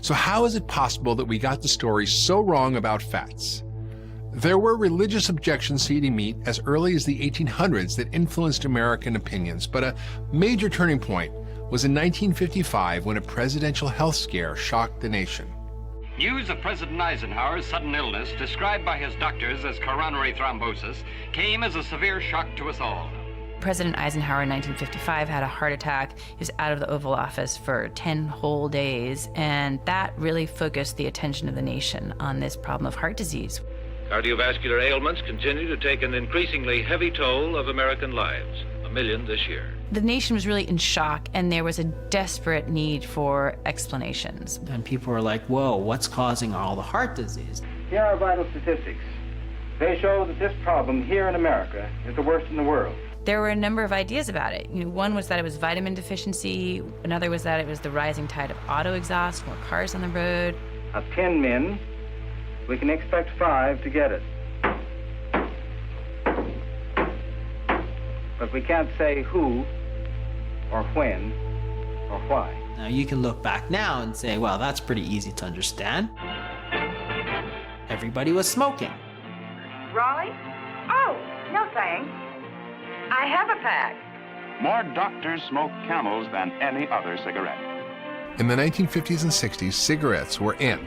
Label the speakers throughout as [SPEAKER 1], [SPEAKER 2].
[SPEAKER 1] So how is it possible that we got the story so wrong about fats? There were religious objections to eating meat as early as the 1800s that influenced American opinions, but a major turning point was in 1955 when a presidential health scare shocked the nation.
[SPEAKER 2] News of President Eisenhower's sudden illness, described by his doctors as coronary thrombosis, came as a severe shock to us all.
[SPEAKER 3] President Eisenhower in 1955 had a heart attack. He was out of the Oval Office for 10 whole days, and that really focused the attention of the nation on this problem of heart disease.
[SPEAKER 4] Cardiovascular ailments continue to take an increasingly heavy toll of American lives, 1 million this year.
[SPEAKER 3] The nation was really in shock, and there was a desperate need for explanations.
[SPEAKER 5] And people were like, whoa, what's causing all the heart disease?
[SPEAKER 6] Here are vital statistics. They show that this problem here in America is the worst in the world.
[SPEAKER 3] There were a number of ideas about it. One was that it was vitamin deficiency. Another was that it was the rising tide of auto exhaust, more cars on the road.
[SPEAKER 6] Of 10 men, we can expect 5 to get it. But we can't say who, or when, or why.
[SPEAKER 5] Now you can look back now and say, well, that's pretty easy to understand. Everybody was smoking.
[SPEAKER 7] Raleigh? Oh, no thanks. I have a pack.
[SPEAKER 8] More doctors smoke Camels than any other cigarette.
[SPEAKER 1] In the 1950s and 60s, cigarettes were in.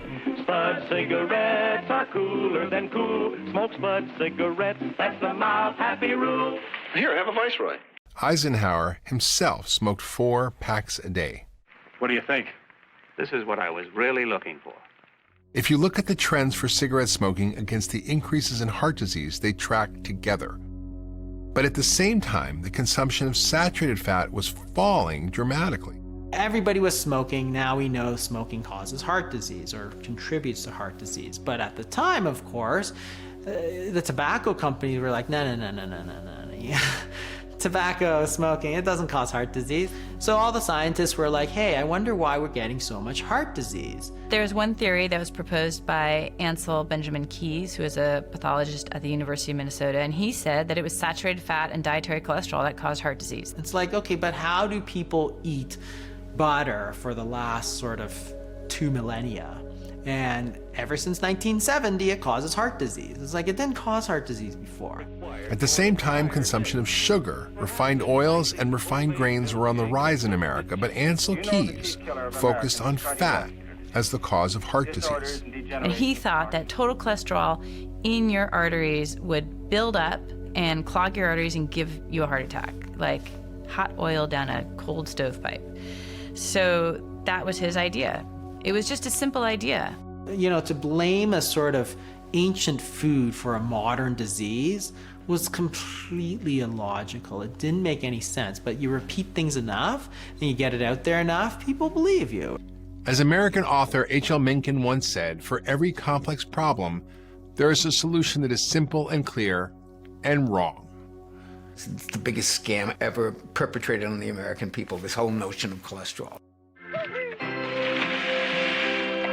[SPEAKER 9] Spud cigarettes are cooler than cool. Smoke Spud cigarettes, that's the mild, happy rule.
[SPEAKER 8] Here, have a Viceroy.
[SPEAKER 1] Eisenhower himself smoked 4 packs a day.
[SPEAKER 8] What do you think?
[SPEAKER 4] This is what I was really looking for.
[SPEAKER 1] If you look at the trends for cigarette smoking against the increases in heart disease, they track together. But at the same time, the consumption of saturated fat was falling dramatically.
[SPEAKER 5] Everybody was smoking. Now we know smoking causes heart disease or contributes to heart disease. But at the time, of course, the tobacco companies were like, no. Tobacco smoking, it doesn't cause heart disease. So all the scientists were like, hey, I wonder why we're getting so much heart disease.
[SPEAKER 3] There's one theory that was proposed by Ancel Keys, who is a pathologist at the University of Minnesota, and he said that it was saturated fat and dietary cholesterol that caused heart disease.
[SPEAKER 5] It's like, okay, but how do people eat butter for the last sort of 2 millennia? And ever since 1970, it causes heart disease. It's like it didn't cause heart disease before.
[SPEAKER 1] At the same time, consumption of sugar, refined oils, and refined grains were on the rise in America, but Ancel Keys focused on fat as the cause of heart disease.
[SPEAKER 3] And he thought that total cholesterol in your arteries would build up and clog your arteries and give you a heart attack, like hot oil down a cold stovepipe. So that was his idea. It was just a simple idea.
[SPEAKER 5] You know, to blame a sort of ancient food for a modern disease was completely illogical. It didn't make any sense, but you repeat things enough and you get it out there enough, people believe you.
[SPEAKER 1] As American author H.L. Mencken once said, for every complex problem, there is a solution that is simple and clear and wrong.
[SPEAKER 10] It's the biggest scam ever perpetrated on the American people, this whole notion of cholesterol.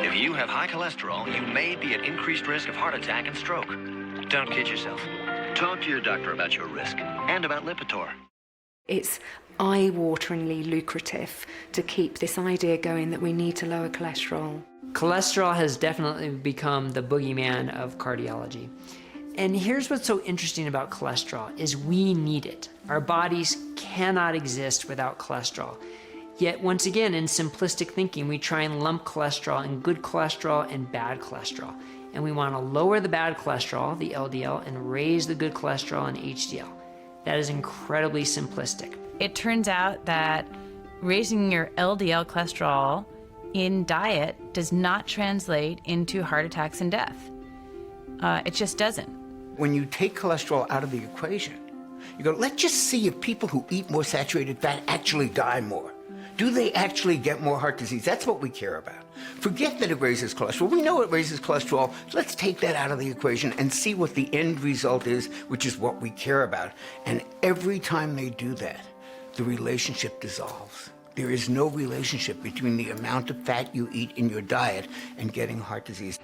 [SPEAKER 11] If you have high cholesterol, you may be at increased risk of heart attack and stroke. Don't kid yourself. Talk to your doctor about your risk and about Lipitor.
[SPEAKER 12] It's eye-wateringly lucrative to keep this idea going that we need to lower cholesterol.
[SPEAKER 13] Cholesterol has definitely become the boogeyman of cardiology. And here's what's so interesting about cholesterol is we need it. Our bodies cannot exist without cholesterol. Yet once again, in simplistic thinking, we try and lump cholesterol in good cholesterol and bad cholesterol. And we want to lower the bad cholesterol, the LDL, and raise the good cholesterol and HDL. That is incredibly simplistic.
[SPEAKER 3] It turns out that raising your LDL cholesterol in diet does not translate into heart attacks and death. It just doesn't.
[SPEAKER 10] When you take cholesterol out of the equation, you go, let's just see if people who eat more saturated fat actually die more. Do they actually get more heart disease? That's what we care about. Forget that it raises cholesterol. We know it raises cholesterol. Let's take that out of the equation and see what the end result is, which is what we care about. And every time they do that, the relationship dissolves. There is no relationship between the amount of fat you eat in your diet and getting heart disease.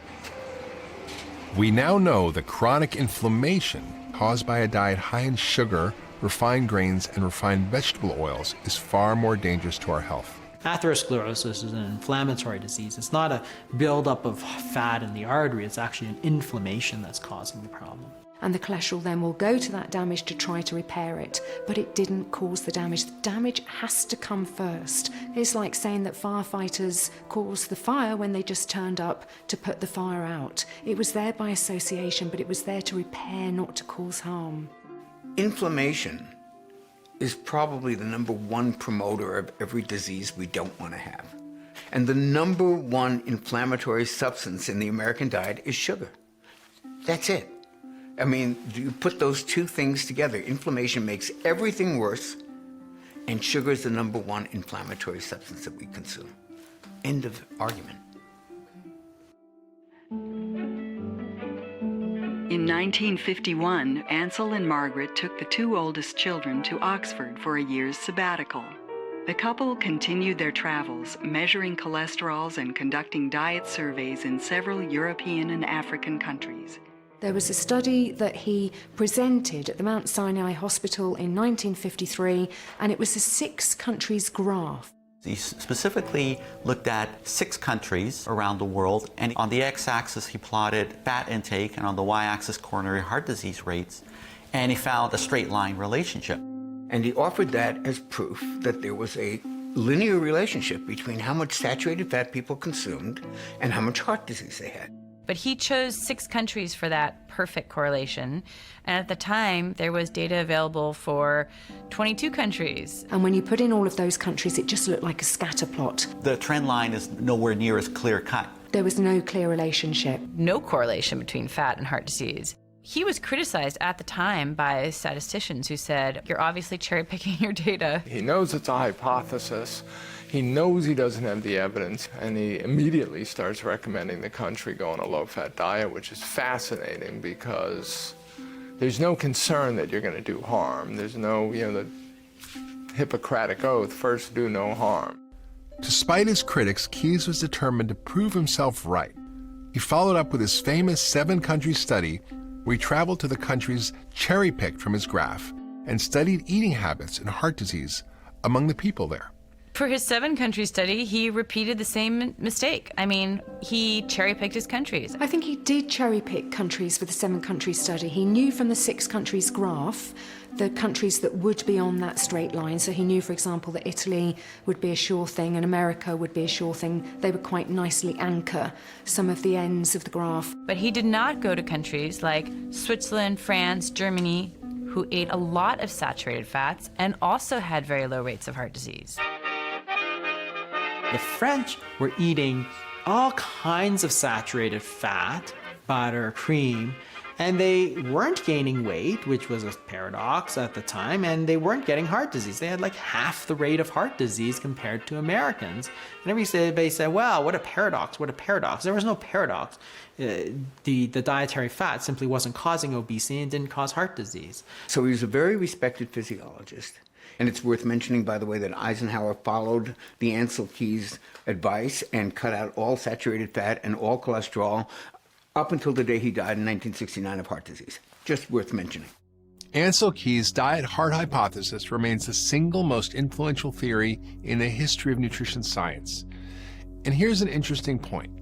[SPEAKER 1] We now know that chronic inflammation caused by a diet high in sugar, refined grains, and refined vegetable oils is far more dangerous to our health.
[SPEAKER 5] Atherosclerosis is an inflammatory disease. It's not a buildup of fat in the artery, it's actually an inflammation that's causing the problem.
[SPEAKER 12] And the cholesterol then will go to that damage to try to repair it, but it didn't cause the damage. The damage has to come first. It's like saying that firefighters caused the fire when they just turned up to put the fire out. It was there by association, but it was there to repair, not to cause harm.
[SPEAKER 10] Inflammation is probably the #1 promoter of every disease we don't want to have. And the #1 inflammatory substance in the American diet is sugar. That's it. I mean, you put those two things together, inflammation makes everything worse, and sugar is the #1 inflammatory substance that we consume. End of argument.
[SPEAKER 14] In 1951, Ancel and Margaret took the 2 oldest children to Oxford for a year's sabbatical. The couple continued their travels, measuring cholesterols and conducting diet surveys in several European and African countries.
[SPEAKER 12] There was a study that he presented at the Mount Sinai Hospital in 1953, and it was a 6 countries graph.
[SPEAKER 15] He specifically looked at 6 countries around the world, and on the x-axis he plotted fat intake, and on the y-axis coronary heart disease rates, and he found a straight line relationship.
[SPEAKER 10] And he offered that as proof that there was a linear relationship between how much saturated fat people consumed and how much heart disease they had.
[SPEAKER 3] But he chose 6 countries for that perfect correlation. And at the time, there was data available for 22 countries.
[SPEAKER 12] And when you put in all of those countries, it just looked like a scatter plot.
[SPEAKER 15] The trend line is nowhere near as clear cut.
[SPEAKER 12] There was no clear relationship.
[SPEAKER 3] No correlation between fat and heart disease. He was criticized at the time by statisticians who said, you're obviously cherry-picking your data.
[SPEAKER 16] He knows it's a hypothesis. He knows he doesn't have the evidence, and he immediately starts recommending the country go on a low-fat diet, which is fascinating because there's no concern that you're going to do harm. There's no, the Hippocratic oath, first do no harm.
[SPEAKER 1] Despite his critics, Keys was determined to prove himself right. He followed up with his famous 7-country study where he traveled to the countries cherry-picked from his graph and studied eating habits and heart disease among the people there.
[SPEAKER 3] For his 7-country study, he repeated the same mistake. I mean, he cherry-picked his countries.
[SPEAKER 12] I think he did cherry-pick countries for the 7-country study. He knew from the 6 countries graph the countries that would be on that straight line. So he knew, for example, that Italy would be a sure thing and America would be a sure thing. They would quite nicely anchor some of the ends of the graph.
[SPEAKER 3] But he did not go to countries like Switzerland, France, Germany, who ate a lot of saturated fats and also had very low rates of heart disease.
[SPEAKER 5] The French were eating all kinds of saturated fat, butter, cream, and they weren't gaining weight, which was a paradox at the time, and they weren't getting heart disease. They had like half the rate of heart disease compared to Americans. And everybody said, wow, what a paradox, what a paradox. There was no paradox. The dietary fat simply wasn't causing obesity and didn't cause heart disease.
[SPEAKER 10] So he was a very respected physiologist. And it's worth mentioning, by the way, that Eisenhower followed the Ancel Keys advice and cut out all saturated fat and all cholesterol up until the day he died in 1969 of heart disease. Just worth mentioning.
[SPEAKER 1] Ancel Keys' diet-heart hypothesis remains the single most influential theory in the history of nutrition science. And here's an interesting point.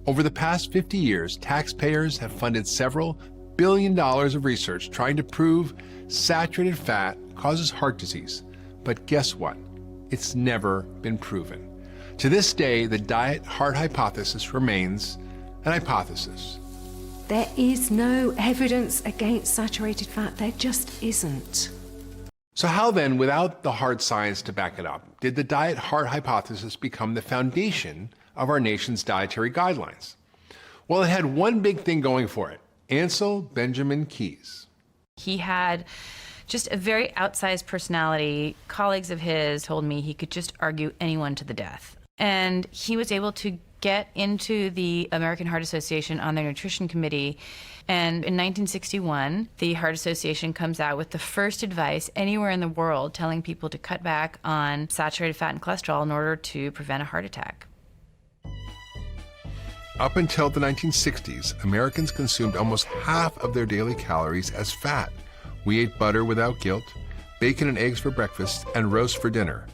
[SPEAKER 1] Over the past 50 years, taxpayers have funded several $1 billion of research trying to prove saturated fat causes heart disease. But guess what? It's never been proven. To this day, the diet-heart hypothesis remains an hypothesis.
[SPEAKER 12] There is no evidence against saturated fat. There just isn't.
[SPEAKER 1] So how then, without the hard science to back it up, did the diet-heart hypothesis become the foundation of our nation's dietary guidelines? Well, it had one big thing going for it: Ancel Benjamin Keys.
[SPEAKER 3] He had just a very outsized personality. Colleagues of his told me he could just argue anyone to the death. And he was able to get into the American Heart Association on their nutrition committee. And in 1961, the Heart Association comes out with the first advice anywhere in the world telling people to cut back on saturated fat and cholesterol in order to prevent a heart attack.
[SPEAKER 1] Up until the 1960s, Americans consumed almost half of their daily calories as fat. We ate butter without guilt, bacon and eggs for breakfast, and roast for dinner.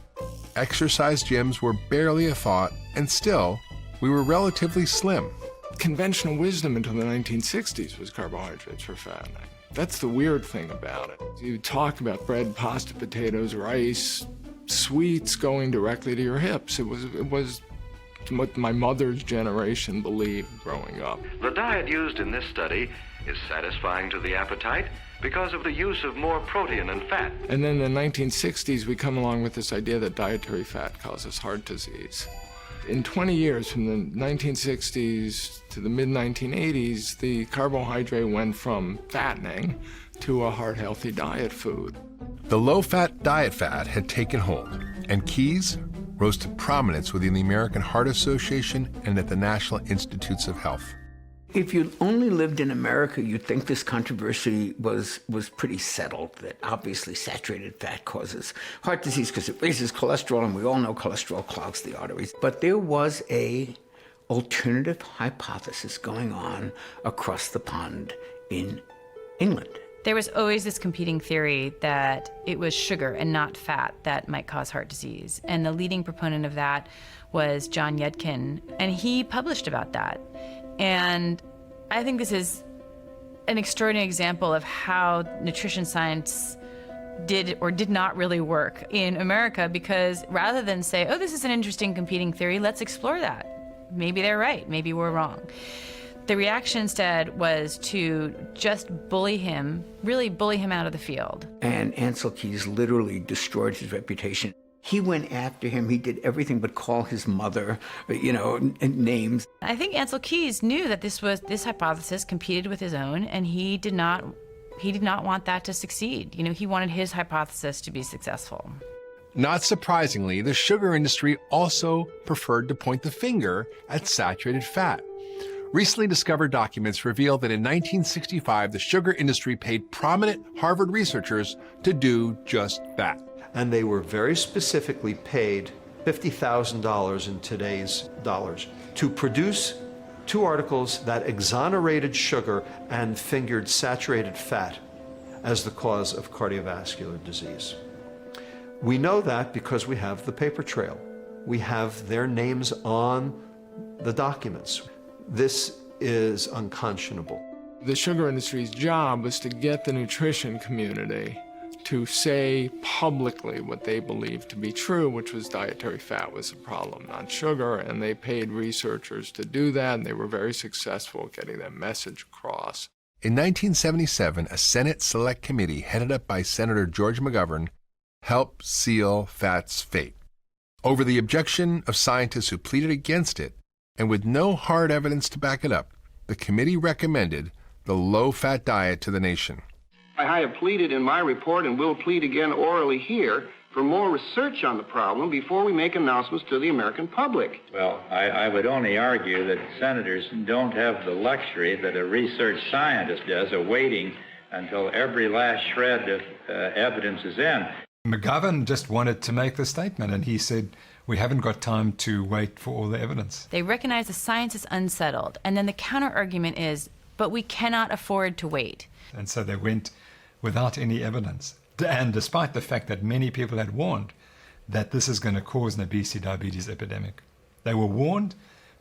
[SPEAKER 1] Exercise gyms were barely a thought, and still, we were relatively slim.
[SPEAKER 16] Conventional wisdom until the 1960s was carbohydrates for fattening. That's the weird thing about it. You talk about bread, pasta, potatoes, rice, sweets going directly to your hips. It was what my mother's generation believed growing up.
[SPEAKER 11] The diet used in this study is satisfying to the appetite because of the use of more protein and fat.
[SPEAKER 16] And then in the 1960s, we come along with this idea that dietary fat causes heart disease. In 20 years, from the 1960s to the mid-1980s, the carbohydrate went from fattening to a heart-healthy diet food.
[SPEAKER 1] The low-fat diet fad had taken hold, and Keys rose to prominence within the American Heart Association and at the National Institutes of Health.
[SPEAKER 10] If you only lived in America, you'd think this controversy was pretty settled, that obviously saturated fat causes heart disease because it raises cholesterol, and we all know cholesterol clogs the arteries. But there was a alternative hypothesis going on across the pond in England.
[SPEAKER 3] There was always this competing theory that it was sugar and not fat that might cause heart disease. And the leading proponent of that was John Yudkin, and he published about that. And I think this is an extraordinary example of how nutrition science did or did not really work in America, because rather than say, oh, this is an interesting competing theory, let's explore that. Maybe they're right, maybe we're wrong. The reaction instead was to just bully him, really bully him out of the field.
[SPEAKER 10] And Ancel Keys literally destroyed his reputation. He went after him. He did everything but call his mother, names.
[SPEAKER 3] I think Ancel Keys knew that this hypothesis competed with his own, and he did not want that to succeed. He wanted his hypothesis to be successful.
[SPEAKER 1] Not surprisingly, the sugar industry also preferred to point the finger at saturated fat. Recently discovered documents reveal that in 1965, the sugar industry paid prominent Harvard researchers to do just that.
[SPEAKER 17] And they were very specifically paid $50,000 in today's dollars to produce 2 articles that exonerated sugar and fingered saturated fat as the cause of cardiovascular disease. We know that because we have the paper trail. We have their names on the documents. This is unconscionable.
[SPEAKER 16] The sugar industry's job was to get the nutrition community to say publicly what they believed to be true, which was dietary fat was a problem, not sugar, and they paid researchers to do that, and they were very successful at getting that message across.
[SPEAKER 1] In 1977, a Senate Select Committee headed up by Senator George McGovern helped seal fat's fate. Over the objection of scientists who pleaded against it, and with no hard evidence to back it up, the committee recommended the low-fat diet to the nation.
[SPEAKER 18] I have pleaded in my report and will plead again orally here for more research on the problem before we make announcements to the American public.
[SPEAKER 19] Well, I would only argue that senators don't have the luxury that a research scientist does of waiting until every last shred of evidence is in.
[SPEAKER 20] McGovern just wanted to make the statement, and he said, we haven't got time to wait for all the evidence.
[SPEAKER 3] They recognize the science is unsettled, and then the counter-argument is, but we cannot afford to wait.
[SPEAKER 20] And so they went without any evidence. And despite the fact that many people had warned that this is going to cause an obesity diabetes epidemic. They were warned,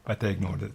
[SPEAKER 20] but they ignored it.